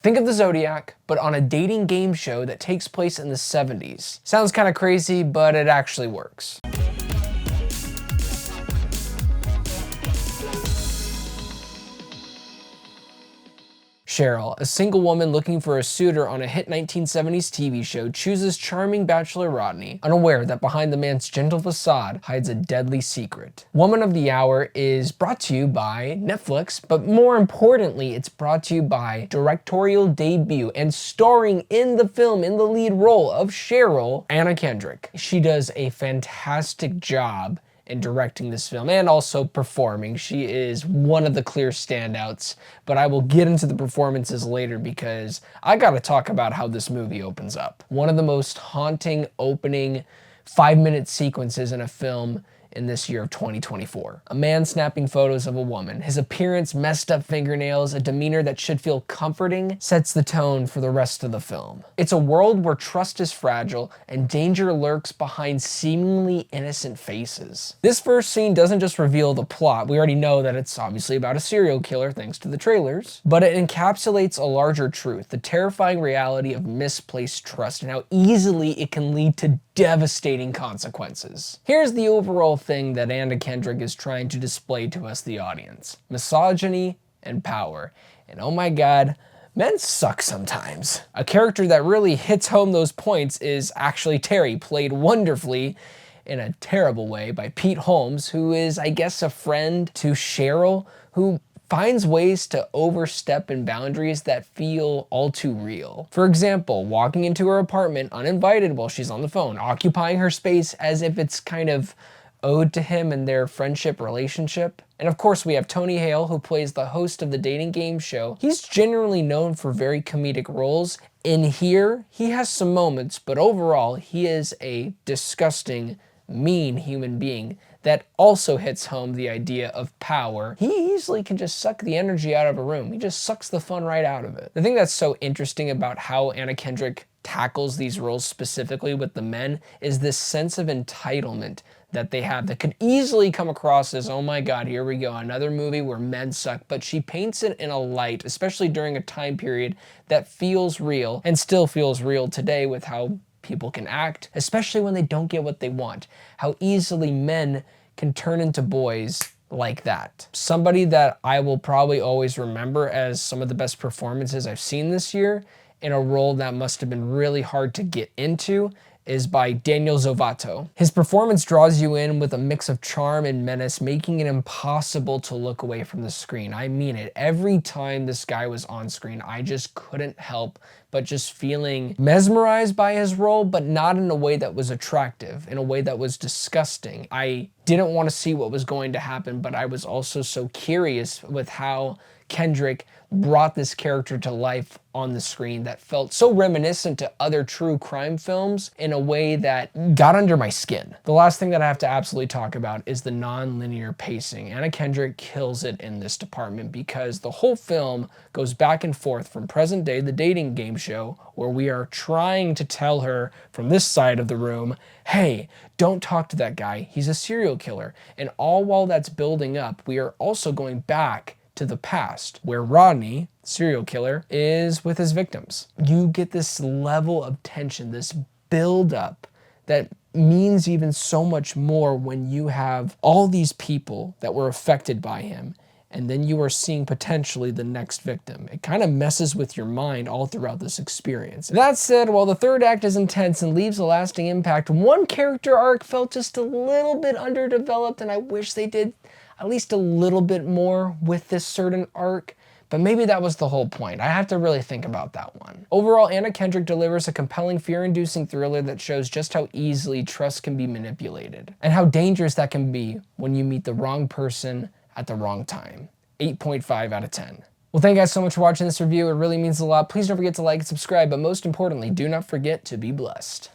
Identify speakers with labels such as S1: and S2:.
S1: Think of the Zodiac, but on a dating game show that takes place in the 70s. Sounds kind of crazy, but it actually works. Cheryl, a single woman looking for a suitor on a hit 1970s TV show, chooses charming bachelor Rodney, unaware that behind the man's gentle facade hides a deadly secret. Woman of the Hour is brought to you by Netflix, but more importantly, it's brought to you by directorial debut and starring in the film in the lead role of Cheryl, Anna Kendrick. She does a fantastic job in directing this film and also performing. She is one of the clear standouts, but I will get into the performances later because I gotta talk about how this movie opens up. One of the most haunting opening 5-minute sequences in a film in this year of 2024. A man snapping photos of a woman. His appearance, messed up fingernails, a demeanor that should feel comforting, sets the tone for the rest of the film. It's a world where trust is fragile and danger lurks behind seemingly innocent faces. This first scene doesn't just reveal the plot. We already know that it's obviously about a serial killer thanks to the trailers, but it encapsulates a larger truth, the terrifying reality of misplaced trust and how easily it can lead to devastating consequences. Here's the overall thing that Anna Kendrick is trying to display to us, the audience: misogyny and power. And oh my god, men suck sometimes. A character that really hits home those points is actually Terry, played wonderfully in a terrible way by Pete Holmes, who is, I guess, a friend to Cheryl, who finds ways to overstep in boundaries that feel all too real. For example, walking into her apartment uninvited while she's on the phone, occupying her space as if it's kind of owed to him and their friendship relationship. And of course we have Tony Hale, who plays the host of the dating game show. He's generally known for very comedic roles. In here, he has some moments, but overall he is a disgusting, mean human being that also hits home the idea of power. He easily can just suck the energy out of a room. He just sucks the fun right out of it. The thing that's so interesting about how Anna Kendrick tackles these roles specifically with the men is this sense of entitlement that they have that could easily come across as, oh my god, here we go, another movie where men suck, but she paints it in a light, especially during a time period that feels real and still feels real today with how people can act, especially when they don't get what they want. How easily men can turn into boys like that. Somebody that I will probably always remember as some of the best performances I've seen this year in a role that must have been really hard to get into is by Daniel Zovatto. His performance draws you in with a mix of charm and menace, making it impossible to look away from the screen. I mean it. Every time this guy was on screen, I just couldn't help but just feeling mesmerized by his role, but not in a way that was attractive, in a way that was disgusting. I didn't want to see what was going to happen, but I was also so curious with how Kendrick brought this character to life on the screen that felt so reminiscent to other true crime films in a way that got under my skin. The last thing that I have to absolutely talk about is the non-linear pacing. Anna Kendrick kills it in this department because the whole film goes back and forth from present day, the dating game show, where we are trying to tell her from this side of the room, hey, don't talk to that guy, he's a serial killer. And all while that's building up, we are also going back to the past, where Rodney, serial killer, is with his victims. You get this level of tension, this build up that means even so much more when you have all these people that were affected by him, and then you are seeing potentially the next victim. It kind of messes with your mind all throughout this experience. That said, while the third act is intense and leaves a lasting impact, one character arc felt just a little bit underdeveloped, and I wish they did at least a little bit more with this certain arc, but maybe that was the whole point. I have to really think about that one. Overall, Anna Kendrick delivers a compelling, fear-inducing thriller that shows just how easily trust can be manipulated and how dangerous that can be when you meet the wrong person at the wrong time. 8.5 out of 10. Well, thank you guys so much for watching this review. It really means a lot. Please don't forget to like and subscribe, but most importantly, do not forget to be blessed.